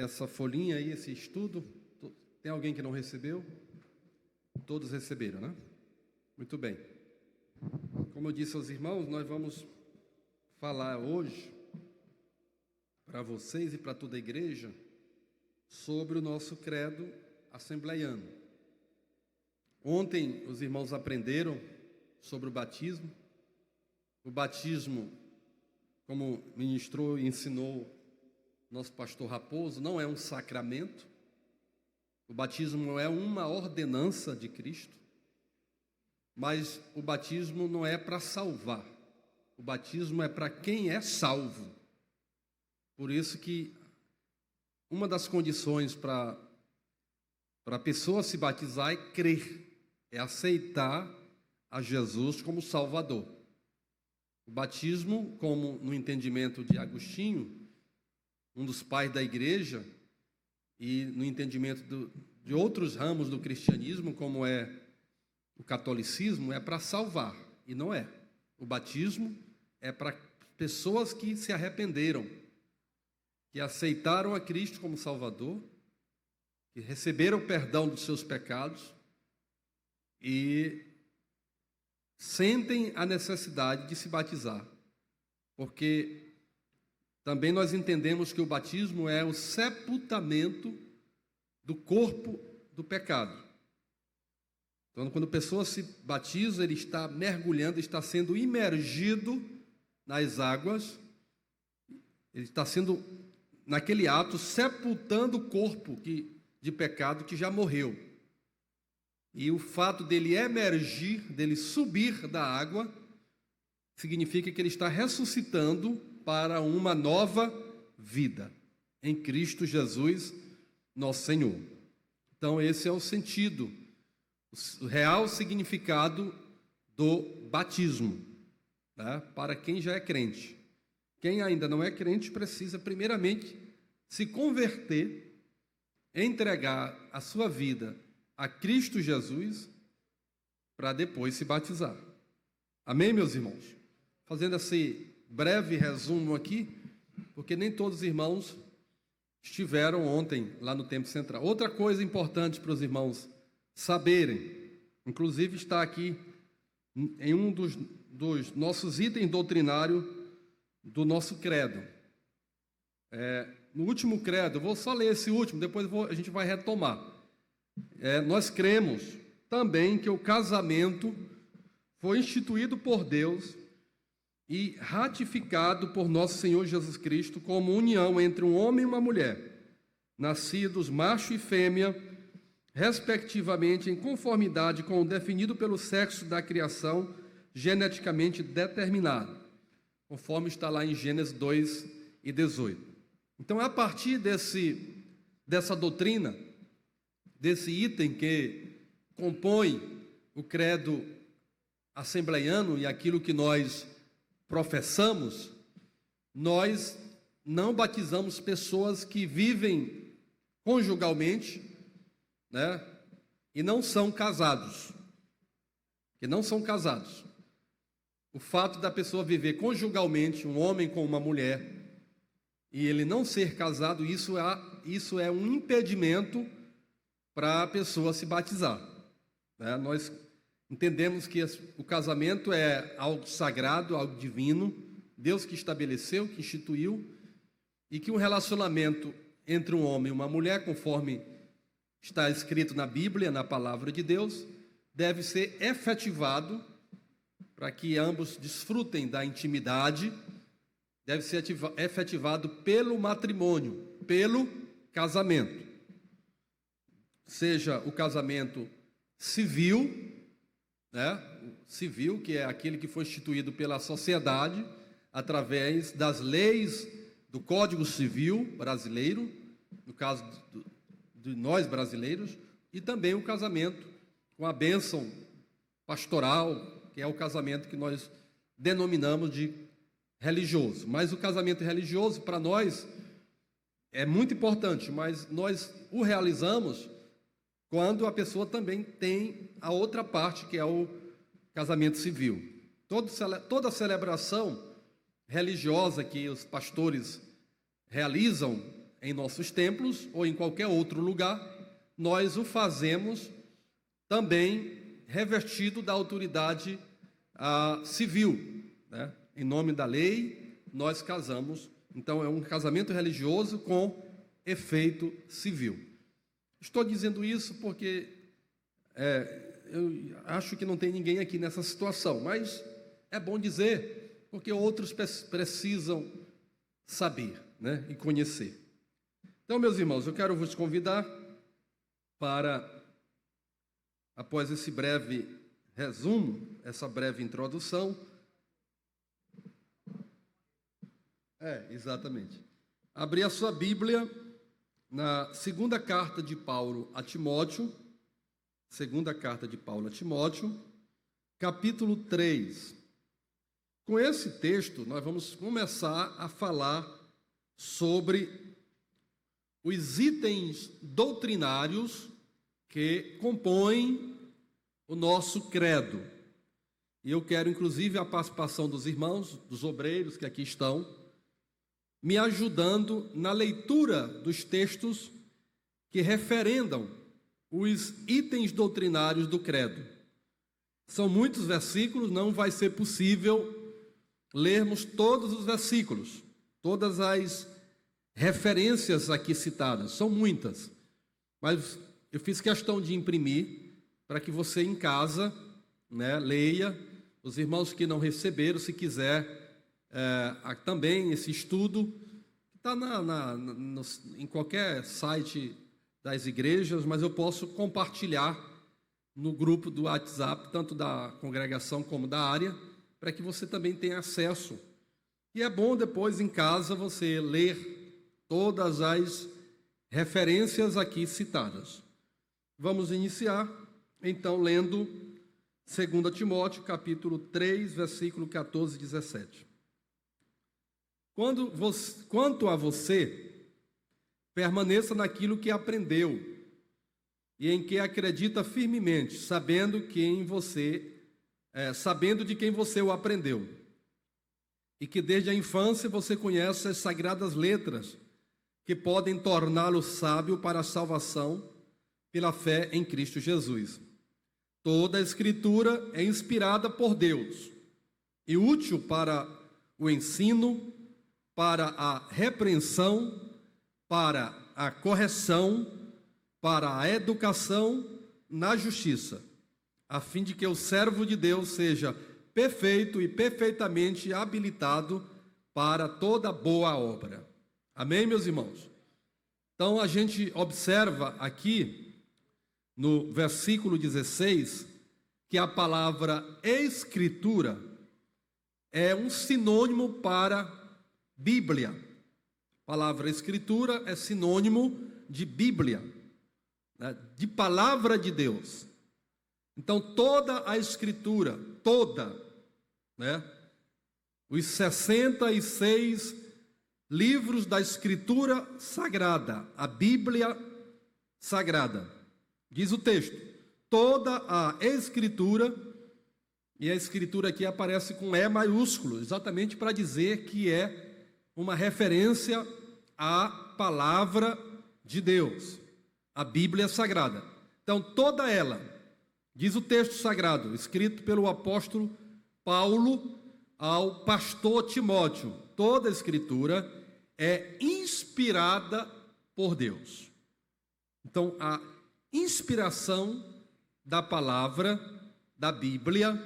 essa folhinha aí, esse estudo. Tem alguém que não recebeu? Todos receberam, né? Muito bem. Como eu disse aos irmãos, nós vamos falar hoje para vocês e para toda a igreja sobre o nosso credo assembleiano. Ontem os irmãos aprenderam sobre o batismo. O batismo, como ministrou e ensinou nosso pastor Raposo, não é um sacramento. O batismo é uma ordenança de Cristo. Mas o batismo não é para salvar. O batismo é para quem é salvo. Por isso que uma das condições para a pessoa se batizar é crer, é aceitar a Jesus como Salvador. O batismo, como no entendimento de Agostinho, um dos pais da igreja, e no entendimento de outros ramos do cristianismo, como é o catolicismo, é para salvar, e não é. O batismo é para pessoas que se arrependeram, que aceitaram a Cristo como Salvador, que receberam o perdão dos seus pecados e sentem a necessidade de se batizar, porque também nós entendemos que o batismo é o sepultamento do corpo do pecado. Então, quando a pessoa se batiza, ele está mergulhando, está sendo imergido nas águas, ele está sendo, naquele ato, sepultando o corpo de pecado que já morreu. E o fato dele emergir, dele subir da água, significa que ele está ressuscitando para uma nova vida em Cristo Jesus, nosso Senhor. Então, esse é o sentido, o real significado do batismo, tá? Para quem já é crente. Quem ainda não é crente precisa, primeiramente, se converter, entregar a sua vida a Cristo Jesus, para depois se batizar. Amém, meus irmãos? Fazendo esse breve resumo aqui, porque nem todos os irmãos estiveram ontem lá no Templo Central. Outra coisa importante para os irmãos saberem, inclusive está aqui em um dos nossos itens doutrinários do nosso credo. No último credo, eu vou só ler esse último, depois a gente vai retomar. Nós cremos também que o casamento foi instituído por Deus e ratificado por nosso Senhor Jesus Cristo como união entre um homem e uma mulher, nascidos macho e fêmea, respectivamente em conformidade com o definido pelo sexo da criação geneticamente determinado, conforme está lá em Gênesis 2:18. Então, a partir dessa doutrina, desse item que compõe o credo assembleiano e aquilo que nós professamos, nós não batizamos pessoas que vivem conjugalmente, né, e não são casados. O fato da pessoa viver conjugalmente, um homem com uma mulher, e ele não ser casado, isso é um impedimento para a pessoa se batizar, né? Nós entendemos que o casamento é algo sagrado, algo divino, Deus que estabeleceu, que instituiu, e que um relacionamento entre um homem e uma mulher, conforme está escrito na Bíblia, na palavra de Deus, deve ser efetivado para que ambos desfrutem da intimidade, deve ser efetivado pelo matrimônio, pelo casamento. Seja o casamento civil, né? Civil, que é aquele que foi instituído pela sociedade através das leis do Código Civil brasileiro, no caso de nós brasileiros, e também o casamento com a bênção pastoral, que é o casamento que nós denominamos de religioso. Mas o casamento religioso, para nós, é muito importante, mas nós o realizamos quando a pessoa também tem a outra parte, que é o casamento civil. Toda celebração religiosa que os pastores realizam em nossos templos ou em qualquer outro lugar, nós o fazemos também revestido da autoridade civil, né? Em nome da lei, nós casamos. Então, é um casamento religioso com efeito civil. Estou dizendo isso porque eu acho que não tem ninguém aqui nessa situação, mas é bom dizer, porque outros precisam saber, né, e conhecer. Então, meus irmãos, eu quero vos convidar para, após esse breve resumo, essa breve introdução, exatamente, abrir a sua Bíblia na segunda carta de Paulo a Timóteo, capítulo 3. Com esse texto, nós vamos começar a falar sobre os itens doutrinários que compõem o nosso credo. E eu quero, inclusive, a participação dos irmãos, dos obreiros que aqui estão, me ajudando na leitura dos textos que referendam os itens doutrinários do credo. São muitos versículos, não vai ser possível lermos todos os versículos, todas as referências aqui citadas, são muitas, mas eu fiz questão de imprimir para que você em casa, né, leia. Os irmãos que não receberam, se quiser, também esse estudo está em qualquer site das igrejas, mas eu posso compartilhar no grupo do WhatsApp, tanto da congregação como da área, para que você também tenha acesso. E é bom depois em casa você ler todas as referências aqui citadas. Vamos iniciar, então, lendo 2 Timóteo, capítulo 3, versículo 14 e 17. Quanto a você, permaneça naquilo que aprendeu e em que acredita firmemente, sabendo de quem você o aprendeu, e que desde a infância você conhece as sagradas letras que podem torná-lo sábio para a salvação pela fé em Cristo Jesus. Toda a Escritura é inspirada por Deus e útil para o ensino, para a repreensão, para a correção, para a educação na justiça, a fim de que o servo de Deus seja perfeito e perfeitamente habilitado para toda boa obra. Amém, meus irmãos? Então, a gente observa aqui, no versículo 16, que a palavra Escritura é um sinônimo para Bíblia. A palavra Escritura é sinônimo de Bíblia, né, de palavra de Deus. Então, toda a Escritura, né, os 66 livros da Escritura Sagrada, a Bíblia Sagrada, diz o texto, toda a Escritura, e a Escritura aqui aparece com E maiúsculo, exatamente para dizer que é uma referência à palavra de Deus, a Bíblia Sagrada. Então, toda ela, diz o texto sagrado, escrito pelo apóstolo Paulo ao pastor Timóteo, toda a Escritura é inspirada por Deus. Então, a inspiração da palavra, da Bíblia,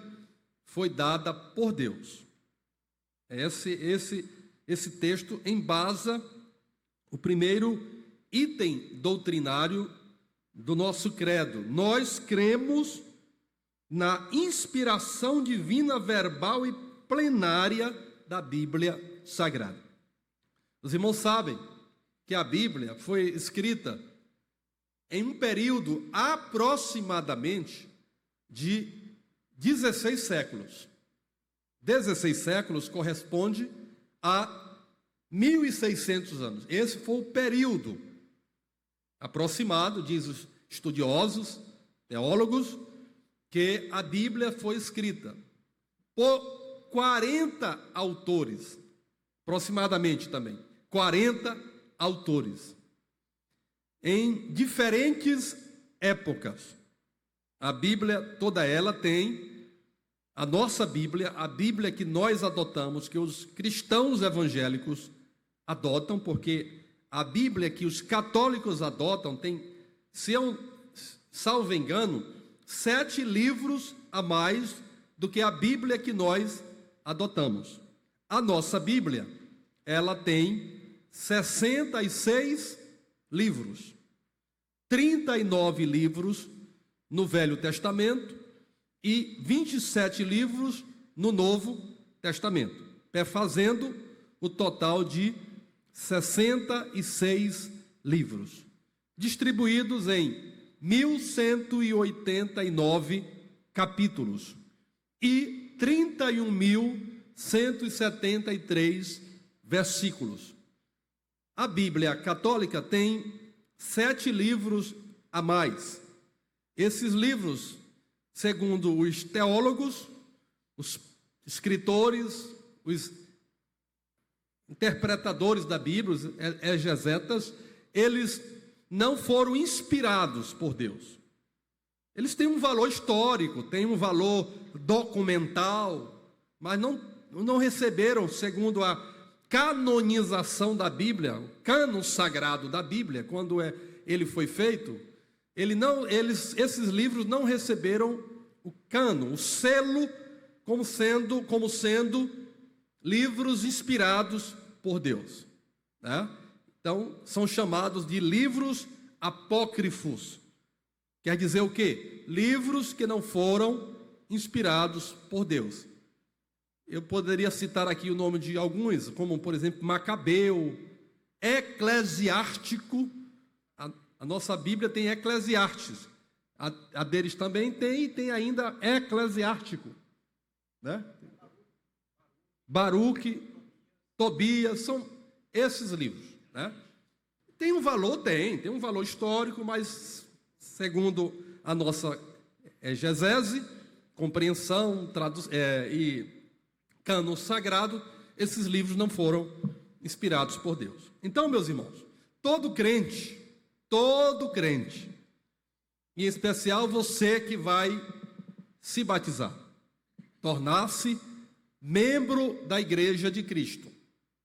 foi dada por Deus. Esse texto embasa o primeiro item doutrinário do nosso credo. Nós cremos na inspiração divina, verbal e plenária da Bíblia Sagrada. Os irmãos sabem que a Bíblia foi escrita em um período aproximadamente de 16 séculos. 16 séculos corresponde a 1.600 anos. Esse foi o período aproximado, diz os estudiosos, teólogos, que a Bíblia foi escrita por 40 autores, aproximadamente também, 40 autores, em diferentes épocas. A Bíblia, toda ela tem a nossa Bíblia, a Bíblia que nós adotamos, que os cristãos evangélicos adotam, porque a Bíblia que os católicos adotam tem, se eu salvo engano, 7 livros a mais do que a Bíblia que nós adotamos. A nossa Bíblia, ela tem 66 livros, 39 livros no Velho Testamento e 27 livros no Novo Testamento, fazendo o total de 66 livros, distribuídos em 1.189 capítulos e 31.173 versículos. A Bíblia católica tem 7 livros a mais. Esses livros, segundo os teólogos, os escritores, os interpretadores da Bíblia, os exegetas, eles não foram inspirados por Deus. Eles têm um valor histórico, têm um valor documental, mas não receberam, segundo a canonização da Bíblia, o cânon sagrado da Bíblia, quando ele foi feito, esses livros não receberam o cânon, o selo, como sendo livros inspirados por Deus, né? Então, são chamados de livros apócrifos. Quer dizer o quê? Livros que não foram inspirados por Deus. Eu poderia citar aqui o nome de alguns, como, por exemplo, Macabeu, Eclesiástico. A nossa Bíblia tem Eclesiastes. A deles também tem, e tem ainda Eclesiástico, né? Baruque, Tobias, são esses livros, né? Tem um valor? Tem um valor histórico, mas segundo a nossa exegese, compreensão e cânon sagrado, esses livros não foram inspirados por Deus. Então, meus irmãos, todo crente, em especial você que vai se batizar, tornar-se membro da Igreja de Cristo,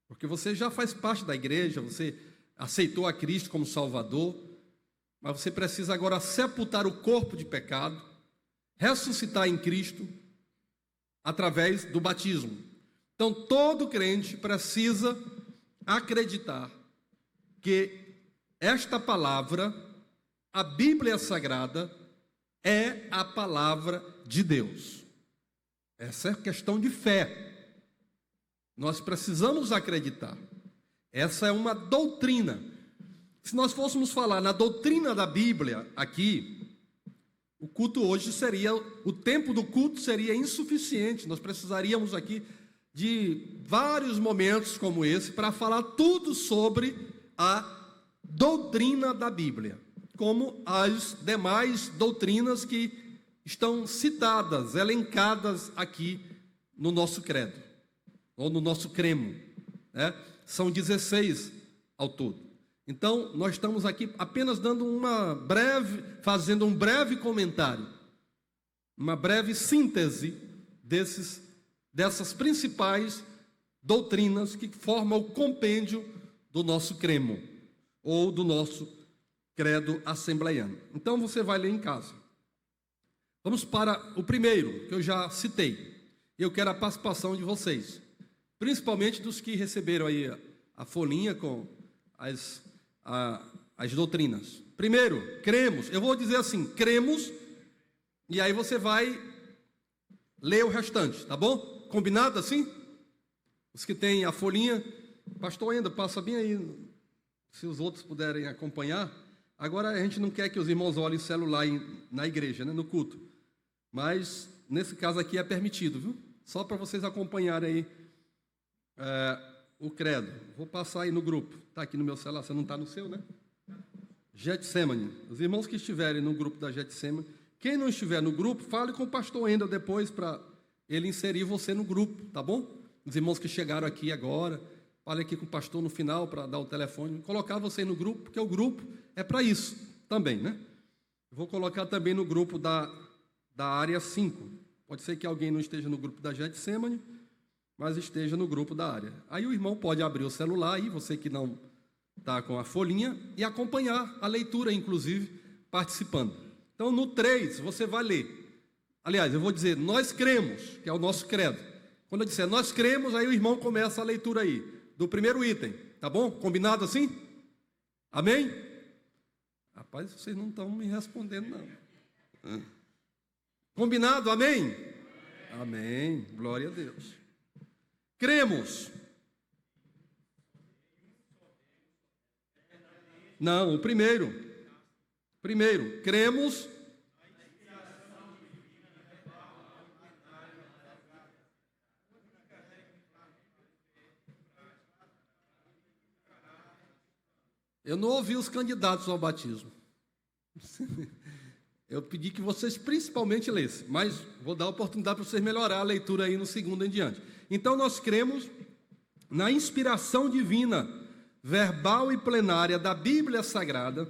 porque você já faz parte da igreja, você aceitou a Cristo como Salvador, mas você precisa agora sepultar o corpo de pecado, ressuscitar em Cristo através do batismo. Então, todo crente precisa acreditar que esta palavra, a Bíblia Sagrada, é a palavra de Deus. Essa é questão de fé. Nós precisamos acreditar. Essa é uma doutrina. Se nós fôssemos falar na doutrina da Bíblia aqui, o culto hoje o tempo do culto seria insuficiente. Nós precisaríamos aqui de vários momentos como esse para falar tudo sobre a doutrina da Bíblia, como as demais doutrinas que estão citadas, elencadas aqui no nosso credo, ou no nosso cremo, né? São 16 ao todo. Então, nós estamos aqui apenas fazendo um breve comentário, uma breve síntese dessas principais doutrinas que formam o compêndio do nosso cremo, ou do nosso credo assembleiano. Então, você vai ler em casa. Vamos para o primeiro, que eu já citei. Eu quero a participação de vocês, principalmente dos que receberam aí a folhinha com as doutrinas. Primeiro, cremos. Eu vou dizer assim, cremos, e aí você vai ler o restante, tá bom? Combinado assim? Os que têm a folhinha, pastor ainda passa bem aí, se os outros puderem acompanhar. Agora a gente não quer que os irmãos olhem o celular na igreja, né, no culto. Mas, nesse caso aqui é permitido, viu? Só para vocês acompanharem aí o credo. Vou passar aí no grupo. Está aqui no meu celular, você não está no seu, né? Getsemane. Os irmãos que estiverem no grupo da Getsemane, quem não estiver no grupo, fale com o pastor Wendel depois para ele inserir você no grupo, tá bom? Os irmãos que chegaram aqui agora, falei aqui com o pastor no final para dar o telefone, colocar vocês no grupo, porque o grupo é para isso também, né? Vou colocar também no grupo da área 5. Pode ser que alguém não esteja no grupo da Getsemane, mas esteja no grupo da área. Aí o irmão pode abrir o celular, aí você que não está com a folhinha, e acompanhar a leitura, inclusive, participando. Então, no 3, você vai ler. Aliás, eu vou dizer, nós cremos, que é o nosso credo. Quando eu disser nós cremos, aí o irmão começa a leitura aí, do primeiro item, tá bom? Combinado assim? Amém? Rapaz, vocês não estão me respondendo, não. Combinado, amém? Amém, glória a Deus. Cremos. Não, o primeiro, cremos. Eu não ouvi os candidatos ao batismo. Eu pedi que vocês principalmente lessem, mas vou dar a oportunidade para vocês melhorar a leitura aí no segundo em diante. Então, nós cremos na inspiração divina, verbal e plenária da Bíblia Sagrada,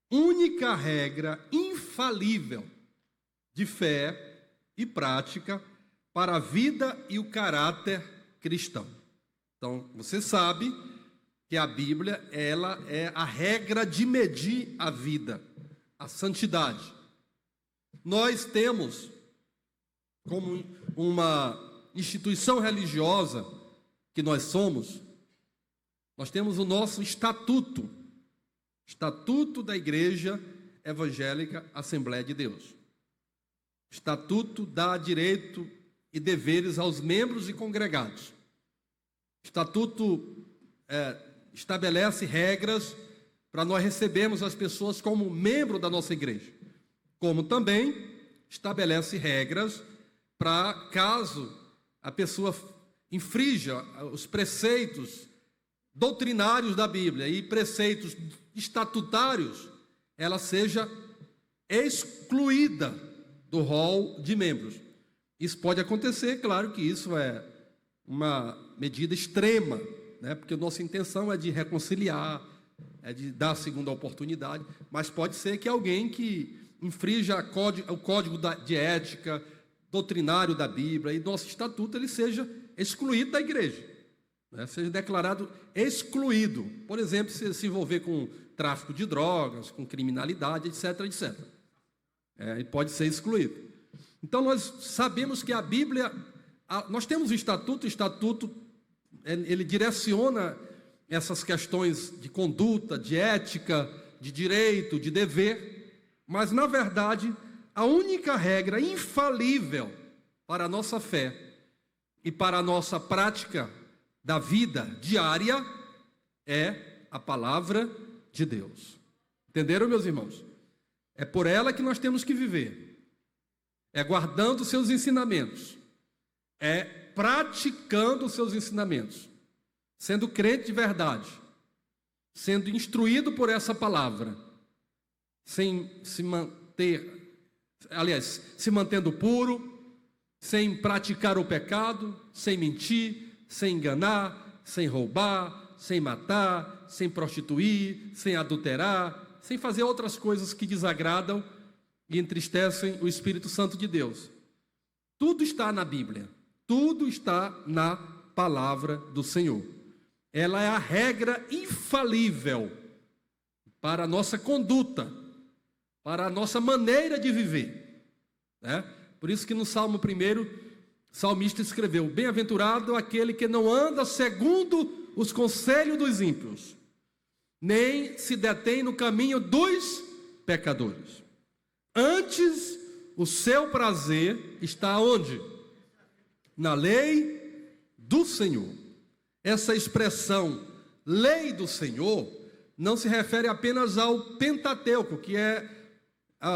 única regra infalível de fé e prática para a vida e o caráter cristão. Então, você sabe que a Bíblia, ela é a regra de medir a vida, a santidade. Nós temos, como uma instituição religiosa que nós somos, nós temos o nosso estatuto da Igreja Evangélica Assembleia de Deus. O estatuto dá direito e deveres aos membros e congregados. O estatuto estabelece regras para nós recebermos as pessoas como membro da nossa igreja, como também estabelece regras para, caso a pessoa infrinja os preceitos doutrinários da Bíblia e preceitos estatutários, ela seja excluída do rol de membros. Isso pode acontecer, claro que isso é uma medida extrema, né? Porque a nossa intenção é de reconciliar, é de dar a segunda oportunidade, mas pode ser que alguém que infrinja o código de ética doutrinário da Bíblia e nosso estatuto, ele seja excluído da igreja, né? Seja declarado excluído, por exemplo, se envolver com tráfico de drogas, com criminalidade, etc, etc. Ele pode ser excluído. Então, nós sabemos que a Bíblia, nós temos o estatuto ele direciona essas questões de conduta, de ética, de direito, de dever, mas, na verdade, a única regra infalível para a nossa fé e para a nossa prática da vida diária é a palavra de Deus. Entenderam, meus irmãos? É por ela que nós temos que viver. É guardando os seus ensinamentos. É praticando os seus ensinamentos. Sendo crente de verdade. Sendo instruído por essa palavra. Sem se manter, aliás, se mantendo puro, sem praticar o pecado, sem mentir, sem enganar, sem roubar, sem matar, sem prostituir, sem adulterar, sem fazer outras coisas que desagradam e entristecem o Espírito Santo de Deus. Tudo está na Bíblia, tudo está na palavra do Senhor. Ela é a regra infalível para a nossa conduta, para a nossa maneira de viver, né? Por isso que no Salmo 1, o salmista escreveu: bem-aventurado aquele que não anda segundo os conselhos dos ímpios, nem se detém no caminho dos pecadores. Antes, o seu prazer está onde? Na lei do Senhor. Essa expressão, lei do Senhor, não se refere apenas ao Pentateuco, que é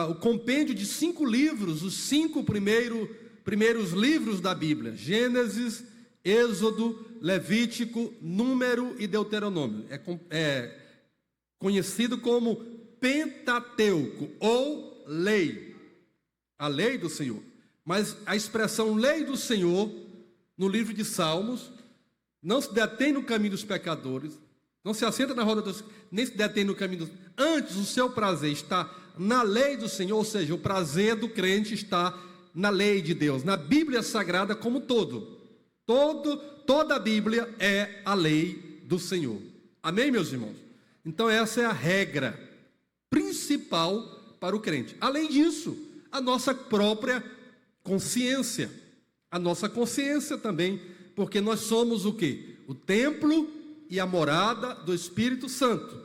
o compêndio de 5 livros, os 5 primeiros livros da Bíblia: Gênesis, Êxodo, Levítico, Número e Deuteronômio. É conhecido como Pentateuco ou lei, a lei do Senhor. Mas a expressão lei do Senhor, no livro de Salmos, não se detém no caminho dos pecadores, não se assenta na roda dos, nem se detém no caminho dos, antes o seu prazer está na lei do Senhor, ou seja, o prazer do crente está na lei de Deus, na Bíblia Sagrada como um todo. Toda a Bíblia é a lei do Senhor. Amém, meus irmãos? Então essa é a regra principal para o crente. Além disso, a nossa própria consciência. A nossa consciência também, porque nós somos o quê? O templo e a morada do Espírito Santo.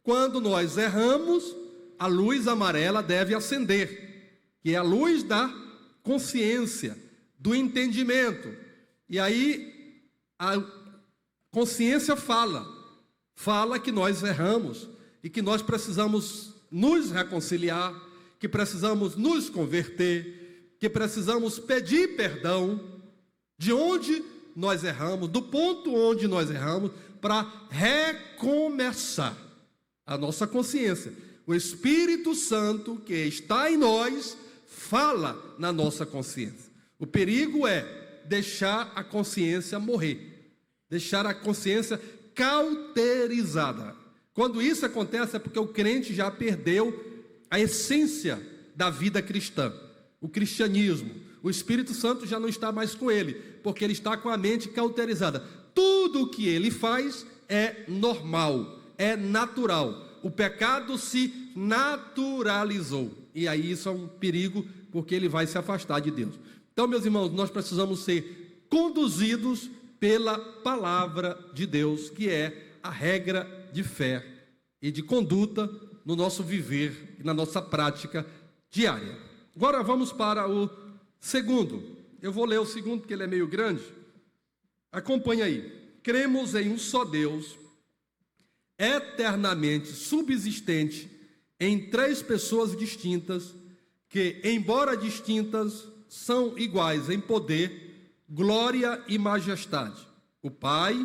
Quando nós erramos, a luz amarela deve acender, que é a luz da consciência, do entendimento. E aí a consciência fala que nós erramos e que nós precisamos nos reconciliar, que precisamos nos converter, que precisamos pedir perdão de onde nós erramos, do ponto onde nós erramos, para recomeçar. A nossa consciência, o Espírito Santo que está em nós, fala na nossa consciência. O perigo é deixar a consciência morrer, deixar a consciência cauterizada. Quando isso acontece é porque o crente já perdeu a essência da vida cristã, o cristianismo. O Espírito Santo já não está mais com ele, porque ele está com a mente cauterizada. Tudo o que ele faz é normal, é natural. O pecado se naturalizou, e aí isso é um perigo, porque ele vai se afastar de Deus. Então, meus irmãos, nós precisamos ser conduzidos pela palavra de Deus, que é a regra de fé e de conduta no nosso viver e na nossa prática diária. Agora vamos para o segundo. Eu vou ler o segundo porque ele é meio grande. Acompanhe aí. Cremos em um só Deus, eternamente subsistente em três pessoas distintas, que, embora distintas, são iguais em poder, glória e majestade. O Pai,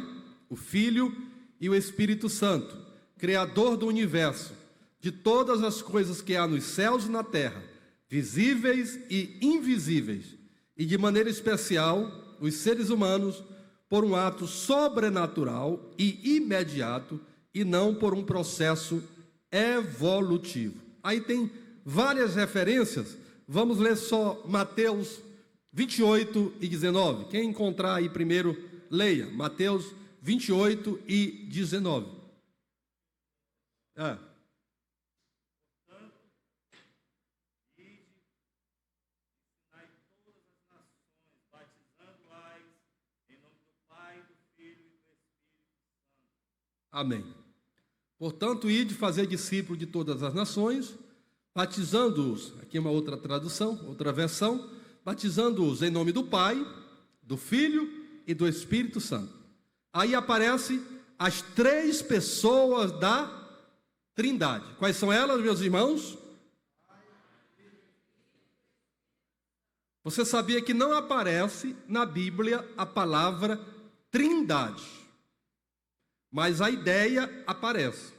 o Filho e o Espírito Santo, Criador do universo, de todas as coisas que há nos céus e na terra, visíveis e invisíveis, e de maneira especial, os seres humanos, por um ato sobrenatural e imediato, e não por um processo evolutivo. Aí tem várias referências, vamos ler só Mateus 28 e 19. Quem encontrar aí primeiro, leia, Mateus 28 e 19. Amém. Portanto, ide fazer discípulo de todas as nações, batizando-os, aqui é uma outra tradução, outra versão, batizando-os em nome do Pai, do Filho e do Espírito Santo. Aí aparecem as três pessoas da Trindade. Quais são elas, meus irmãos? Você sabia que não aparece na Bíblia a palavra Trindade, mas a ideia aparece,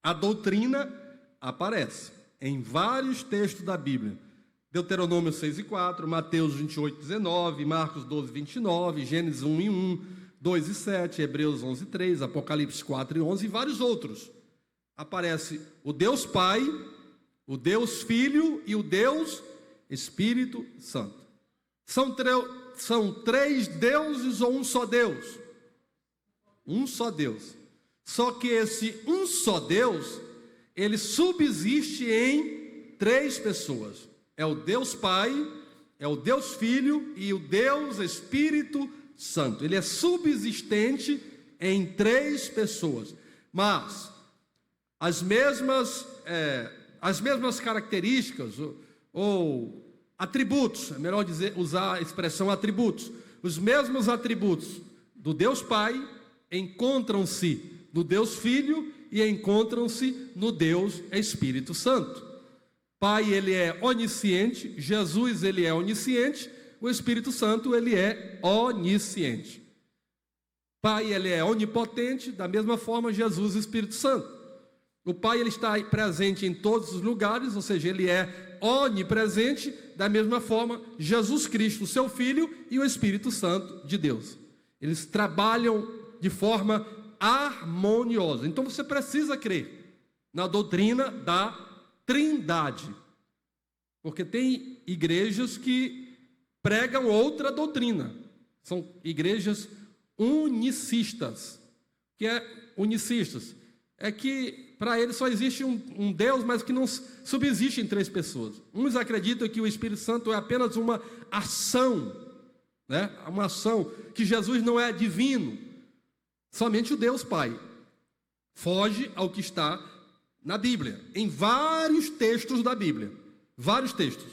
a doutrina aparece em vários textos da Bíblia. Deuteronômio 6 e 4, Mateus 28, 19, Marcos 12, 29, Gênesis 1 e 1, 2 e 7, Hebreus 11, 3, Apocalipse 4 e 11 e vários outros. Aparece o Deus Pai, o Deus Filho e o Deus Espírito Santo. São três deuses ou um só Deus? Um só Deus. Só que esse um só Deus, ele subsiste em três pessoas. É o Deus Pai, é o Deus Filho e o Deus Espírito Santo. Ele é subsistente em três pessoas. Mas as mesmas características ou atributos, é melhor dizer, usar a expressão atributos. Os mesmos atributos do Deus Pai encontram-se no Deus Filho e encontram-se no Deus Espírito Santo. Pai, ele é onisciente, Jesus, ele é onisciente, o Espírito Santo, ele é onisciente. Pai, ele é onipotente, da mesma forma Jesus e o Espírito Santo. O Pai, ele está presente em todos os lugares, ou seja, ele é onipresente, da mesma forma Jesus Cristo, seu Filho, e o Espírito Santo de Deus. Eles trabalham de forma harmoniosa. Então você precisa crer na doutrina da Trindade, porque tem igrejas que pregam outra doutrina, são igrejas unicistas. O que é unicistas? É que para eles só existe um Deus, mas que não subsiste em três pessoas. Uns acreditam que o Espírito Santo é apenas uma ação, né? Uma ação, que Jesus não é divino, somente o Deus Pai. Foge ao que está na Bíblia, em vários textos da Bíblia. Vários textos.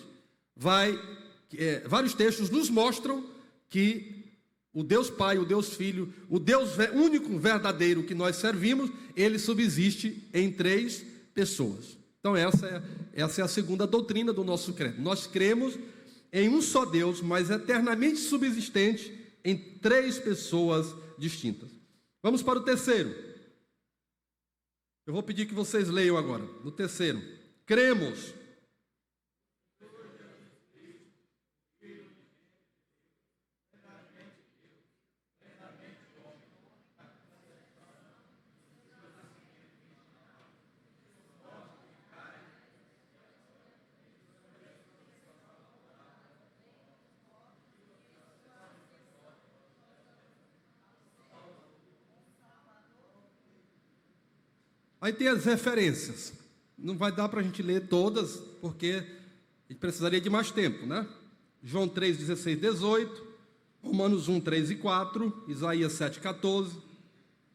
Vários textos nos mostram que o Deus Pai, o Deus Filho, o Deus único verdadeiro que nós servimos, ele subsiste em três pessoas. Então essa é a segunda doutrina do nosso credo. Nós cremos em um só Deus, mas eternamente subsistente em três pessoas distintas. Vamos para o terceiro. Eu vou pedir que vocês leiam agora. No terceiro, cremos. Aí tem as referências. Não vai dar para a gente ler todas, porque a gente precisaria de mais tempo, né? João 3, 16, 18, Romanos 1, 3 e 4, Isaías 7, 14,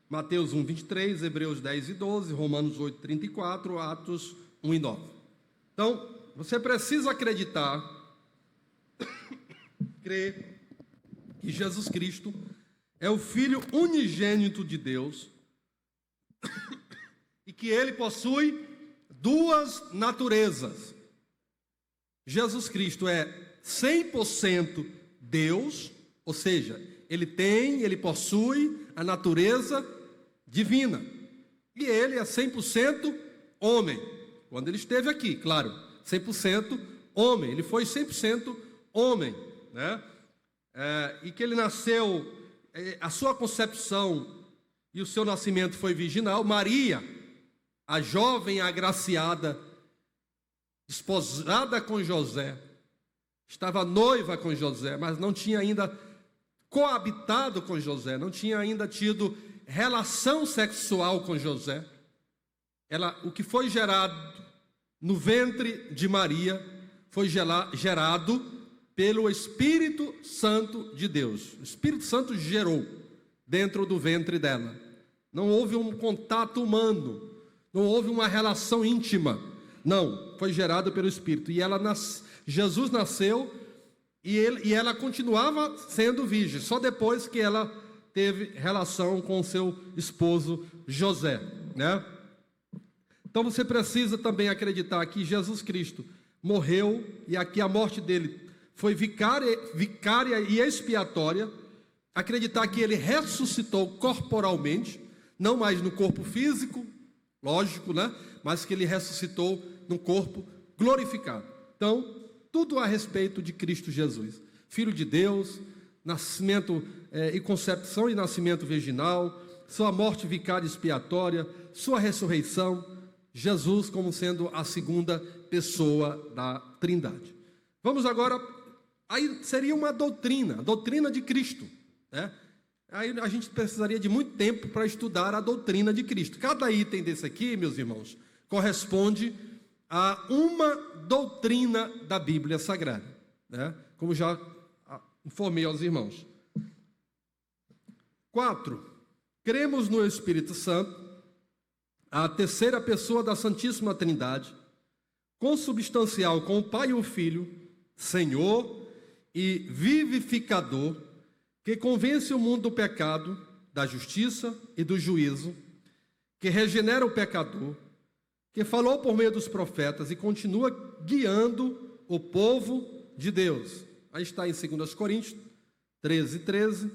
Mateus 1, 23, Hebreus 10 e 12, Romanos 8, 34, Atos 1 e 9. Então, você precisa acreditar, crer que Jesus Cristo é o Filho unigênito de Deus, e que ele possui duas naturezas. Jesus Cristo é 100% Deus, ou seja, ele possui a natureza divina. E ele é 100% homem. Quando ele esteve aqui, claro, 100% homem. Ele foi 100% homem, né? E que ele nasceu, a sua concepção e o seu nascimento foi virginal. Maria, a jovem agraciada, desposada com José, estava noiva com José, mas não tinha ainda coabitado com José, não tinha ainda tido relação sexual com José. O que foi gerado no ventre de Maria foi gerado pelo Espírito Santo de Deus. O Espírito Santo gerou dentro do ventre dela. Não houve um contato humano, não houve uma relação íntima, não, foi gerado pelo Espírito. E Jesus nasceu e ela continuava sendo virgem, só depois que ela teve relação com seu esposo José, né? Então você precisa também acreditar que Jesus Cristo morreu e aqui a morte dele foi vicária e expiatória. Acreditar que ele ressuscitou corporalmente, não mais no corpo físico, lógico, né? Mas que ele ressuscitou no corpo glorificado. Então, tudo a respeito de Cristo Jesus, Filho de Deus, nascimento e concepção e nascimento virginal, sua morte vicária e expiatória, sua ressurreição, Jesus como sendo a segunda pessoa da Trindade. Vamos agora, aí seria uma doutrina, a doutrina de Cristo, né? Aí a gente precisaria de muito tempo para estudar a doutrina de Cristo. Cada item desse aqui, meus irmãos, corresponde a uma doutrina da Bíblia Sagrada, né? Como já informei aos irmãos. 4. Cremos no Espírito Santo, a terceira pessoa da Santíssima Trindade, consubstancial com o Pai e o Filho, Senhor e vivificador, que convence o mundo do pecado, da justiça e do juízo, que regenera o pecador, que falou por meio dos profetas e continua guiando o povo de Deus. Aí está em 2 Coríntios 13, 13,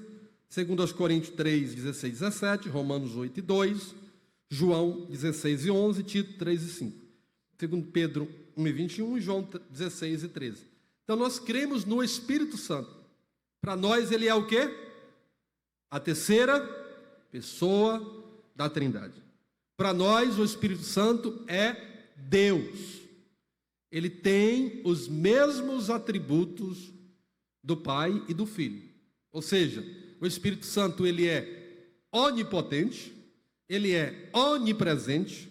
2 Coríntios 3, 16, 17, Romanos 8 e 2, João 16 e 11, Tito 3 e 5, 2 Pedro 1 e 21 e João 16 e 13. Então nós cremos no Espírito Santo. Para nós ele é o quê? A terceira pessoa da Trindade. Para nós, o Espírito Santo é Deus. Ele tem os mesmos atributos do Pai e do Filho. Ou seja, o Espírito Santo, ele é onipotente, ele é onipresente,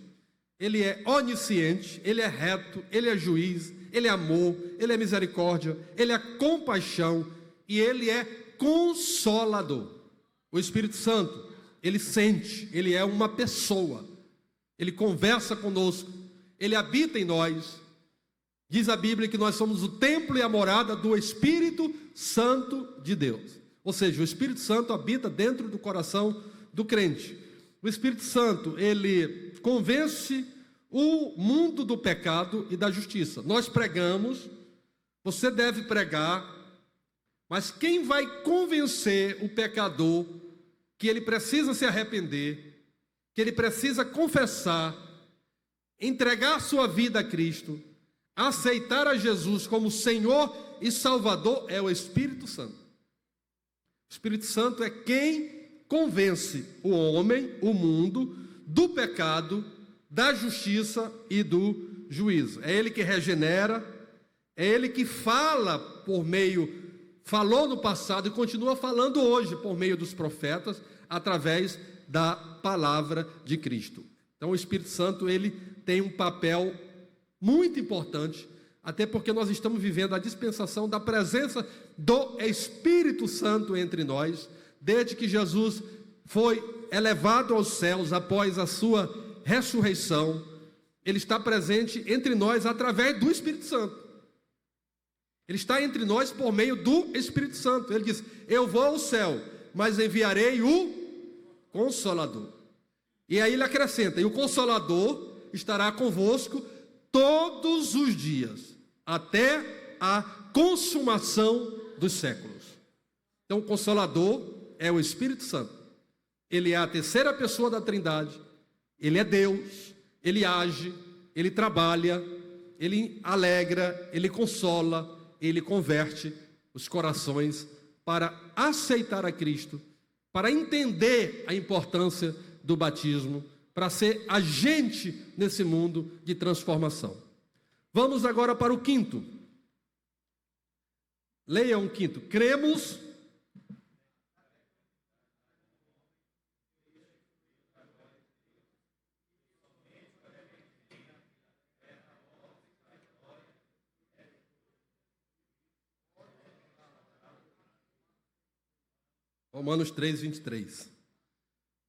ele é onisciente, ele é reto, ele é juiz, ele é amor, ele é misericórdia, ele é compaixão e ele é consolador. O Espírito Santo, ele sente, ele é uma pessoa, ele conversa conosco, ele habita em nós. Diz a Bíblia que nós somos o templo e a morada do Espírito Santo de Deus. Ou seja, o Espírito Santo habita dentro do coração do crente. O Espírito Santo, ele convence o mundo do pecado e da justiça. Nós pregamos, você deve pregar, mas quem vai convencer o pecador que ele precisa se arrepender, que ele precisa confessar, entregar sua vida a Cristo, aceitar a Jesus como Senhor e Salvador, é o Espírito Santo. O Espírito Santo é quem convence o homem, o mundo, do pecado, da justiça e do juízo. É ele que regenera, é ele que falou no passado e continua falando hoje por meio dos profetas, através da palavra de Cristo. Então o Espírito Santo, ele tem um papel muito importante, até porque nós estamos vivendo a dispensação da presença do Espírito Santo entre nós, desde que Jesus foi elevado aos céus após a sua ressurreição. Ele está presente entre nós através do Espírito Santo. Ele está entre nós por meio do Espírito Santo. Ele diz: eu vou ao céu, mas enviarei o Consolador. E aí ele acrescenta: e o Consolador estará convosco todos os dias, até a consumação dos séculos. Então o Consolador é o Espírito Santo. Ele é a terceira pessoa da Trindade. Ele é Deus, ele age, ele trabalha, ele alegra, ele consola, ele converte os corações para aceitar a Cristo, para entender a importância do batismo, para ser agente nesse mundo de transformação. Vamos agora para o quinto. Leia um quinto. Cremos. Romanos 3, 23.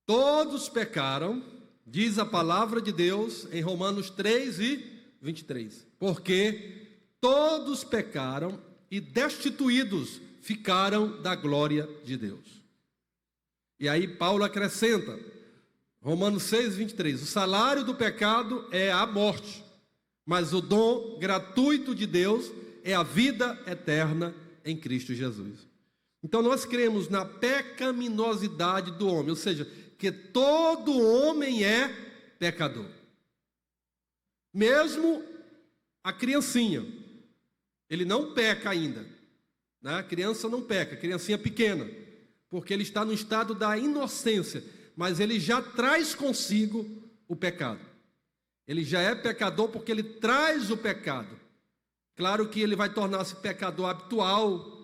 Todos pecaram, diz a palavra de Deus em Romanos 3 e 23. Porque todos pecaram e destituídos ficaram da glória de Deus. E aí Paulo acrescenta, Romanos 6, 23. O salário do pecado é a morte, mas o dom gratuito de Deus é a vida eterna em Cristo Jesus. Então nós cremos na pecaminosidade do homem, ou seja, que todo homem é pecador. Mesmo a criancinha, ele não peca ainda, né? A criança não peca, a criancinha pequena, porque ele está no estado da inocência, mas ele já traz consigo o pecado. Ele já é pecador porque ele traz o pecado. Claro que ele vai tornar-se pecador habitual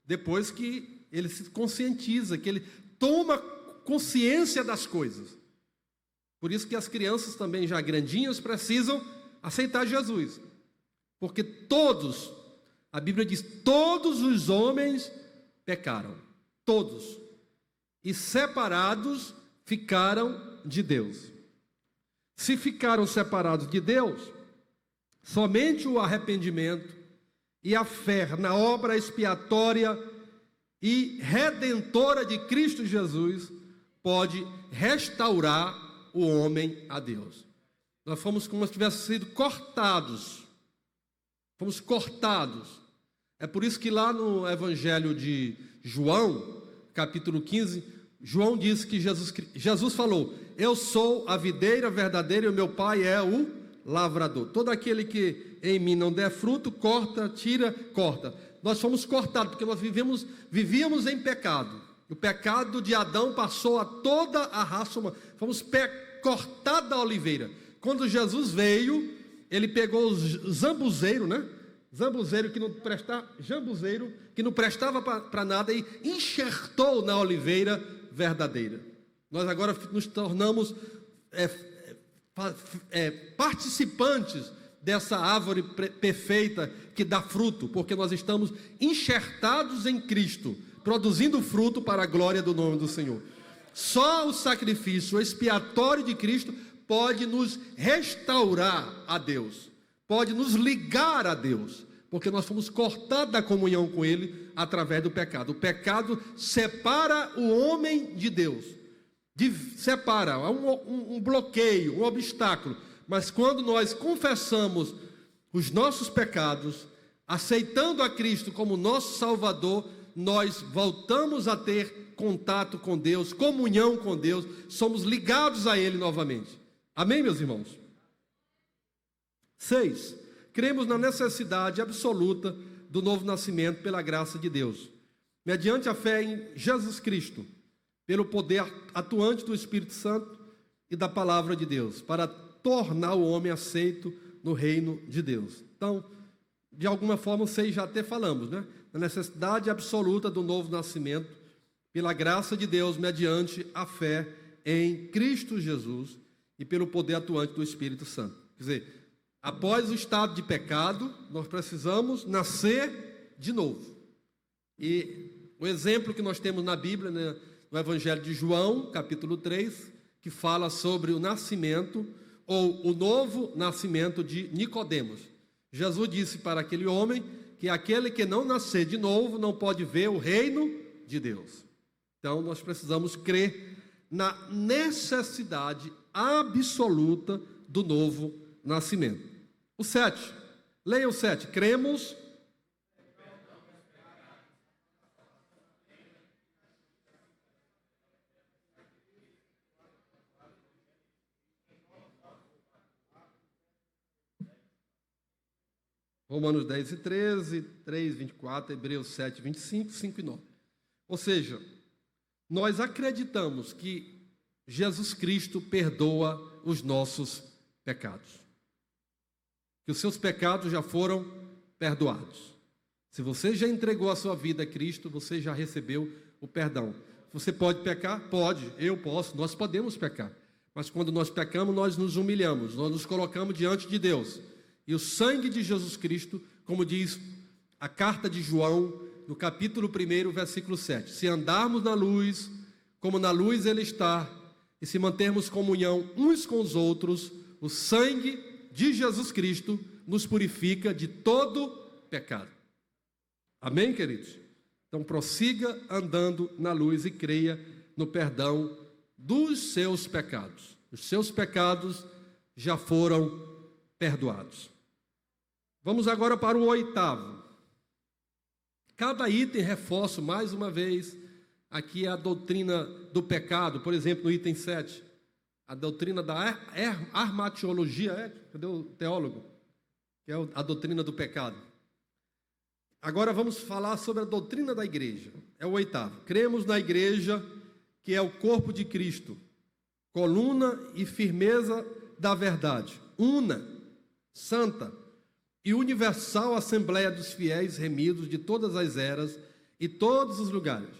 depois que ele se conscientiza, que ele toma consciência das coisas. Por isso que as crianças também já grandinhas precisam aceitar Jesus. Porque todos, a Bíblia diz, todos os homens pecaram. Todos. E separados ficaram de Deus. Se ficaram separados de Deus, somente o arrependimento e a fé na obra expiatória e redentora de Cristo Jesus pode restaurar o homem a Deus. Nós fomos como se tivéssemos sido cortados. Fomos cortados. É por isso que lá no Evangelho de João, capítulo 15, João diz que Jesus falou: eu sou a videira verdadeira e o meu Pai é o lavrador. Todo aquele que em mim não der fruto, corta, tira, corta. Nós fomos cortados porque nós vivíamos em pecado. O pecado de Adão passou a toda a raça humana. Fomos cortados da oliveira. Quando Jesus veio, ele pegou o jambuzeiro, né? Jambuzeiro que não prestava para nada e enxertou na oliveira verdadeira. Nós agora nos tornamos participantes dessa árvore perfeita que dá fruto, porque nós estamos enxertados em Cristo, produzindo fruto para a glória do nome do Senhor. Só o sacrifício expiatório de Cristo pode nos restaurar a Deus, pode nos ligar a Deus, porque nós fomos cortados da comunhão com Ele através do pecado. O pecado separa o homem de Deus, separa, um bloqueio, um obstáculo. Mas quando nós confessamos os nossos pecados, aceitando a Cristo como nosso Salvador, nós voltamos a ter contato com Deus, comunhão com Deus, somos ligados a Ele novamente. Amém, meus irmãos? 6. Cremos na necessidade absoluta do novo nascimento pela graça de Deus, mediante a fé em Jesus Cristo, pelo poder atuante do Espírito Santo e da palavra de Deus, para tornar o homem aceito no reino de Deus. Então, de alguma forma, vocês já até falamos, né? A necessidade absoluta do novo nascimento, pela graça de Deus, mediante a fé em Cristo Jesus e pelo poder atuante do Espírito Santo. Quer dizer, após o estado de pecado, nós precisamos nascer de novo. E o exemplo que nós temos na Bíblia, né, no Evangelho de João, capítulo 3, que fala sobre o nascimento, ou o novo nascimento de Nicodemos. Jesus disse para aquele homem que aquele que não nascer de novo não pode ver o reino de Deus. Então nós precisamos crer na necessidade absoluta do novo nascimento. O 7, leia o 7, cremos Romanos 10 e 13, 3, 24, Hebreus 7, 25, 5 e 9. Ou seja, nós acreditamos que Jesus Cristo perdoa os nossos pecados. Que os seus pecados já foram perdoados. Se você já entregou a sua vida a Cristo, você já recebeu o perdão. Você pode pecar? Pode, eu posso, nós podemos pecar. Mas quando nós pecamos, nós nos humilhamos, nós nos colocamos diante de Deus. E o sangue de Jesus Cristo, como diz a carta de João, no capítulo 1, versículo 7. Se andarmos na luz, como na luz Ele está, e se mantermos comunhão uns com os outros, o sangue de Jesus Cristo nos purifica de todo pecado. Amém, queridos? Então prossiga andando na luz e creia no perdão dos seus pecados. Os seus pecados já foram perdoados. Vamos agora para o 8º. Cada item reforça mais uma vez aqui a doutrina do pecado. Por exemplo, no item 7, a doutrina da armatiologia. Cadê o teólogo? Que é a doutrina do pecado. Agora vamos falar sobre a doutrina da igreja. É o 8º. Cremos na igreja, que é o corpo de Cristo, coluna e firmeza da verdade, una, santa e universal assembleia dos fiéis remidos de todas as eras e todos os lugares,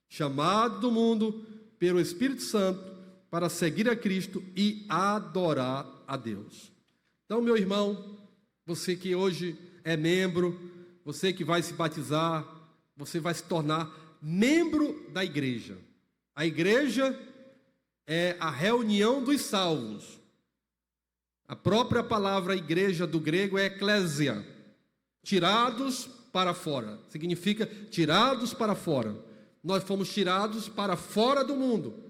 chamado do mundo pelo Espírito Santo para seguir a Cristo e adorar a Deus. Então, meu irmão, você que hoje é membro, você que vai se batizar, você vai se tornar membro da igreja. A igreja é a reunião dos salvos. A própria palavra igreja do grego é eclésia, tirados para fora, significa tirados para fora. Nós fomos tirados para fora do mundo,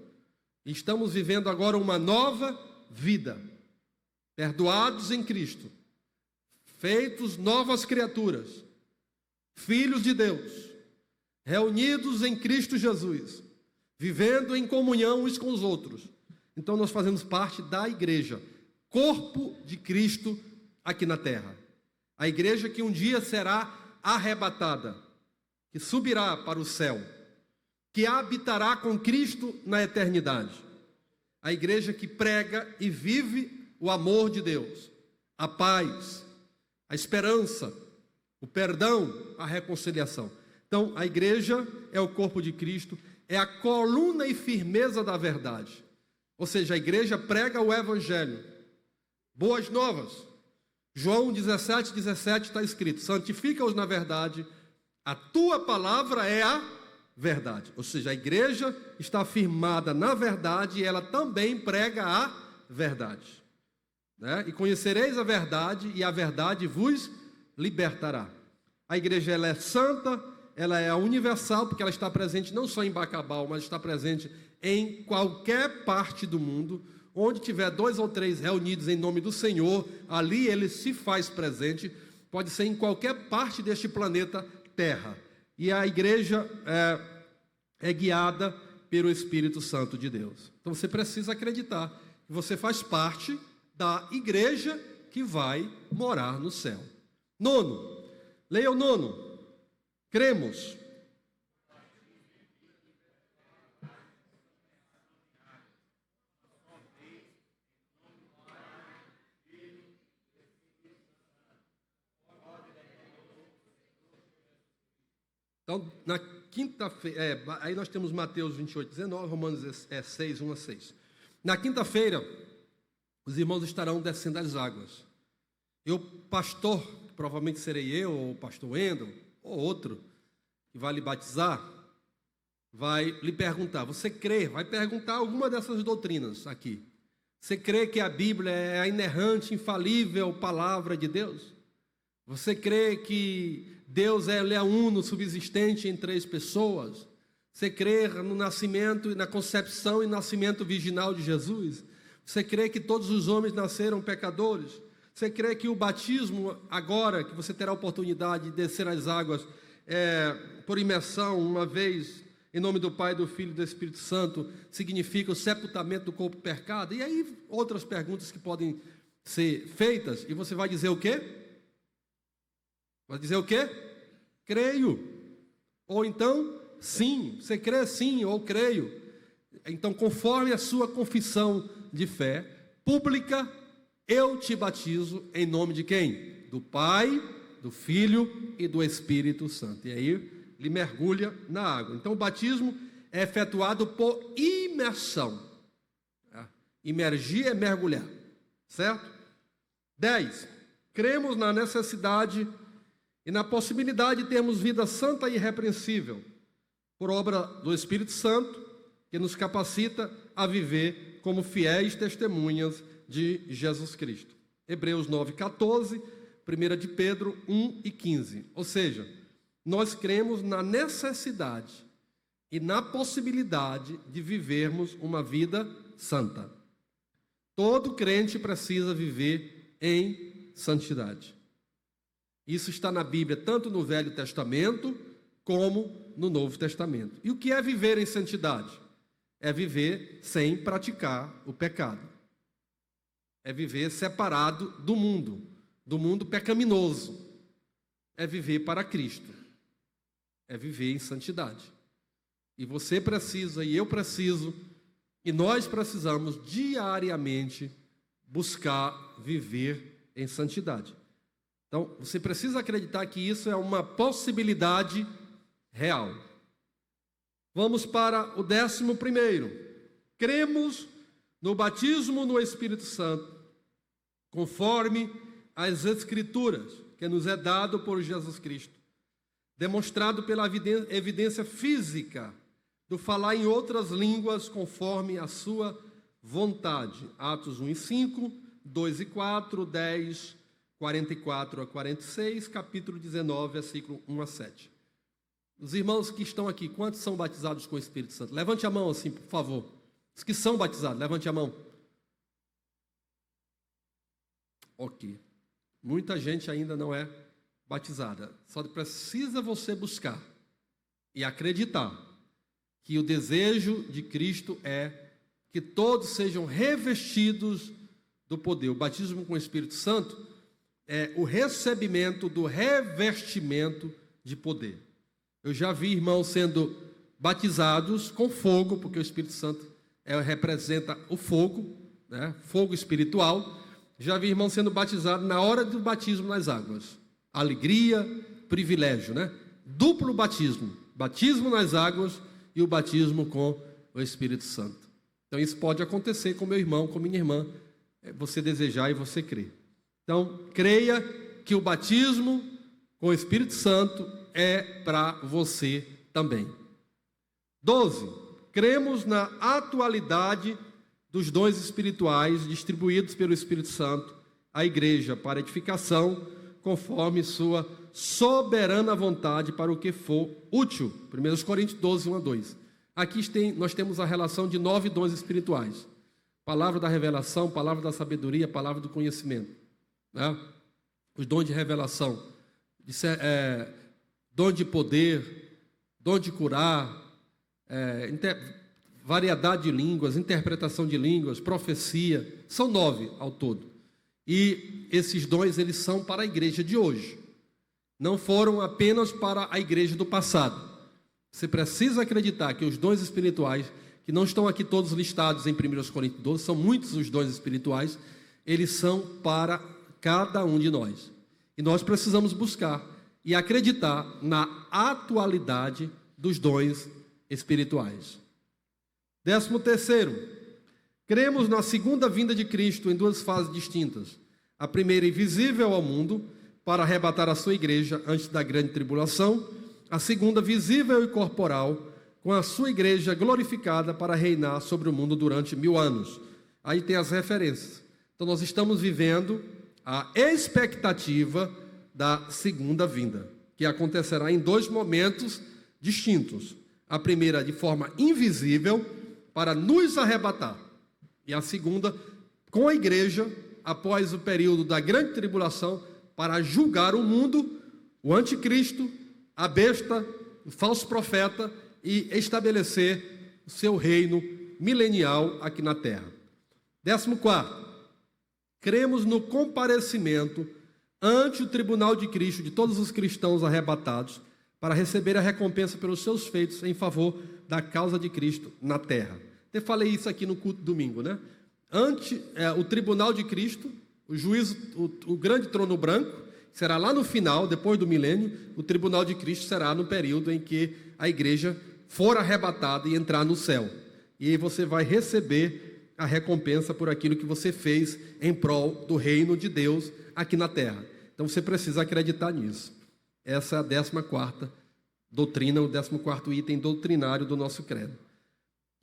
e estamos vivendo agora uma nova vida, perdoados em Cristo, feitos novas criaturas, filhos de Deus, reunidos em Cristo Jesus, vivendo em comunhão uns com os outros. Então nós fazemos parte da igreja, corpo de Cristo aqui na terra. A igreja que um dia será arrebatada, que subirá para o céu, que habitará com Cristo na eternidade. A igreja que prega e vive o amor de Deus, a paz, a esperança, o perdão, a reconciliação. Então, a igreja é o corpo de Cristo, é a coluna e firmeza da verdade. Ou seja, a igreja prega o evangelho, boas novas. João 17:17 está escrito: santifica-os na verdade, a tua palavra é a verdade. Ou seja, a igreja está firmada na verdade e ela também prega a verdade. E conhecereis a verdade e a verdade vos libertará. A igreja ela é santa, ela é universal, porque ela está presente não só em Bacabal, mas está presente em qualquer parte do mundo. Onde tiver 2 ou 3 reunidos em nome do Senhor, ali ele se faz presente. Pode ser em qualquer parte deste planeta Terra. E a igreja é guiada pelo Espírito Santo de Deus. Então você precisa acreditar que você faz parte da igreja que vai morar no céu. 9, leia o 9. Cremos. Então, na quinta-feira, aí nós temos Mateus 28:19, Romanos 6, 1 a 6. Na quinta-feira, os irmãos estarão descendo as águas. E o pastor, provavelmente serei eu, ou o pastor Wendel, ou outro, que vai lhe batizar, vai lhe perguntar, você crê? Vai perguntar alguma dessas doutrinas aqui. Você crê que a Bíblia é a inerrante, infalível palavra de Deus? Você crê que Deus é uno, subsistente em 3 pessoas? Você crê no nascimento, na concepção e nascimento virginal de Jesus? Você crê que todos os homens nasceram pecadores? Você crê que o batismo, agora que você terá a oportunidade de descer as águas por imersão, uma vez, em nome do Pai, do Filho e do Espírito Santo, significa o sepultamento do corpo pecado? E aí outras perguntas que podem ser feitas, e você vai dizer o quê? Vai dizer o quê? Creio. Ou então, sim. Você crê sim, ou creio. Então, conforme a sua confissão de fé pública, eu te batizo em nome de quem? Do Pai, do Filho e do Espírito Santo. E aí, ele mergulha na água. Então, o batismo é efetuado por imersão. Imergir é mergulhar. Certo? 10. Cremos na necessidade e na possibilidade de termos vida santa e irrepreensível, por obra do Espírito Santo, que nos capacita a viver como fiéis testemunhas de Jesus Cristo. Hebreus 9:14, 1 de Pedro 1:15. Ou seja, nós cremos na necessidade e na possibilidade de vivermos uma vida santa. Todo crente precisa viver em santidade. Isso está na Bíblia, tanto no Velho Testamento, como no Novo Testamento. E o que é viver em santidade? É viver sem praticar o pecado. É viver separado do mundo pecaminoso. É viver para Cristo. É viver em santidade. E você precisa, e eu preciso, e nós precisamos diariamente buscar viver em santidade. Então, você precisa acreditar que isso é uma possibilidade real. Vamos para o 11º. Cremos no batismo no Espírito Santo, conforme as Escrituras, que nos é dado por Jesus Cristo, demonstrado pela evidência física do falar em outras línguas conforme a sua vontade. Atos 1:5, 2:4, 10, 44 a 46, capítulo 19, versículo 1 a 7. Os irmãos que estão aqui, quantos são batizados com o Espírito Santo? Levante a mão assim, por favor. Os que são batizados, levante a mão. Ok. Muita gente ainda não é batizada. Só precisa você buscar e acreditar que o desejo de Cristo é que todos sejam revestidos do poder. O batismo com o Espírito Santo é o recebimento do revestimento de poder. Eu já vi irmãos sendo batizados com fogo, porque o Espírito Santo representa o fogo, né? Fogo espiritual. Já vi irmão sendo batizado na hora do batismo nas águas. Alegria, privilégio, né? Duplo batismo. Batismo nas águas e o batismo com o Espírito Santo. Então isso pode acontecer com meu irmão, com minha irmã, você desejar e você crer. Então, creia que o batismo com o Espírito Santo é para você também. 12. Cremos na atualidade dos dons espirituais distribuídos pelo Espírito Santo à igreja para edificação, conforme sua soberana vontade para o que for útil. 1 Coríntios 12, 1 a 2. Aqui nós temos a relação de 9 dons espirituais. Palavra da revelação, palavra da sabedoria, palavra do conhecimento, né? Os dons de revelação, dom de poder, dom de curar, variedade de línguas, interpretação de línguas, profecia, são 9 ao todo. E esses dons, eles são para a igreja de hoje, não foram apenas para a igreja do passado. Você precisa acreditar que os dons espirituais, que não estão aqui todos listados em 1 Coríntios 12, são muitos os dons espirituais, eles são para cada um de nós. E nós precisamos buscar e acreditar na atualidade dos dons espirituais. 13º, cremos na segunda vinda de Cristo em 2 fases distintas. A primeira invisível ao mundo, para arrebatar a sua igreja antes da grande tribulação. A segunda visível e corporal, com a sua igreja glorificada para reinar sobre o mundo durante 1000 anos. Aí tem as referências. Então nós estamos vivendo a expectativa da segunda vinda, que acontecerá em 2 momentos distintos. A primeira de forma invisível, para nos arrebatar. E a segunda, com a igreja, após o período da grande tribulação, para julgar o mundo, o anticristo, a besta, o falso profeta, e estabelecer o seu reino milenial aqui na terra. 14º, cremos no comparecimento ante o tribunal de Cristo de todos os cristãos arrebatados, para receber a recompensa pelos seus feitos em favor da causa de Cristo na terra. Eu falei isso aqui no culto domingo, né? Ante o tribunal de Cristo, o juízo, o grande trono branco, será lá no final, depois do milênio. O tribunal de Cristo será no período em que a igreja for arrebatada e entrar no céu. E aí você vai receber a recompensa por aquilo que você fez em prol do reino de Deus aqui na terra. Então você precisa acreditar nisso. Essa é a 14ª doutrina, o 14º item doutrinário do nosso credo.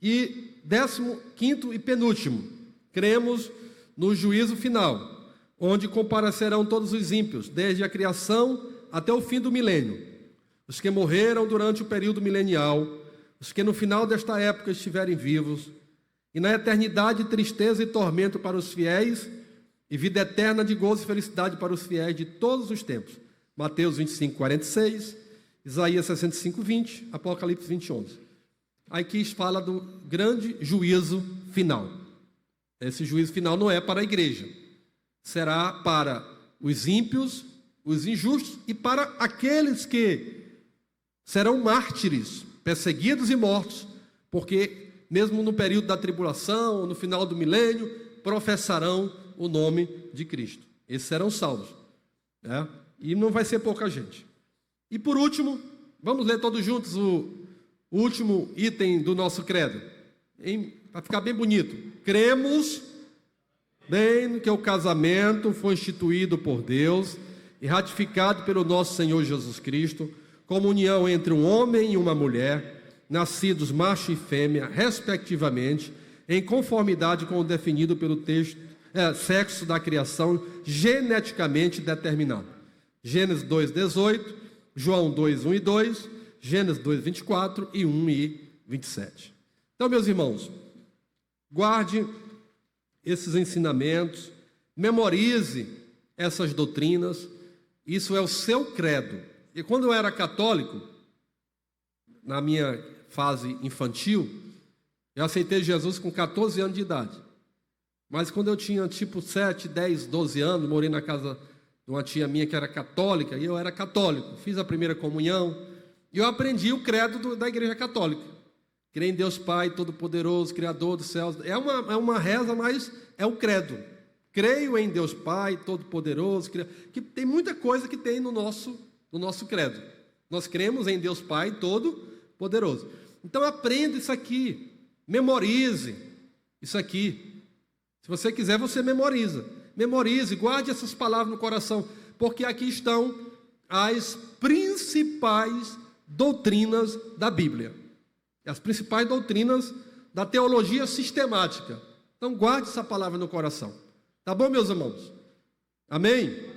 E 15º e penúltimo, cremos no juízo final, onde comparecerão todos os ímpios, desde a criação até o fim do milênio. Os que morreram durante o período milenial, os que no final desta época estiverem vivos, e na eternidade tristeza e tormento para os fiéis, e vida eterna de gozo e felicidade para os fiéis de todos os tempos. Mateus 25, 46, Isaías 65, 20, Apocalipse 20, 11. Aqui fala do grande juízo final. Esse juízo final não é para a igreja. Será para os ímpios, os injustos e para aqueles que serão mártires, perseguidos e mortos, porque mesmo no período da tribulação, no final do milênio, professarão o nome de Cristo. Esses serão salvos, né? E não vai ser pouca gente. E por último, vamos ler todos juntos o último item do nosso credo, para ficar bem bonito. Cremos bem que o casamento foi instituído por Deus e ratificado pelo nosso Senhor Jesus Cristo, como união entre um homem e uma mulher, nascidos macho e fêmea, respectivamente, em conformidade com o definido pelo texto, sexo da criação geneticamente determinado. Gênesis 2, 18, João 2, 1 e 2, Gênesis 2, 24 e 1 e 27. Então, meus irmãos, guarde esses ensinamentos, memorize essas doutrinas, isso é o seu credo. E quando eu era católico, na minha fase infantil, eu aceitei Jesus com 14 anos de idade. Mas quando eu tinha tipo 7, 10, 12 anos, morei na casa de uma tia minha que era católica, e eu era católico. Fiz a primeira comunhão, E eu aprendi o credo da Igreja Católica. Creio em Deus Pai Todo-Poderoso, Criador dos céus. É uma reza, mas é o credo. Creio em Deus Pai Todo-Poderoso, que tem muita coisa que tem no nosso credo. Nós cremos em Deus Pai Todo-Poderoso. Então aprenda isso aqui, memorize isso aqui. Se você quiser, você memoriza. Memorize, guarde essas palavras no coração, porque aqui estão as principais doutrinas da Bíblia. As principais doutrinas da teologia sistemática. Então guarde essa palavra no coração. Tá bom, meus irmãos? Amém?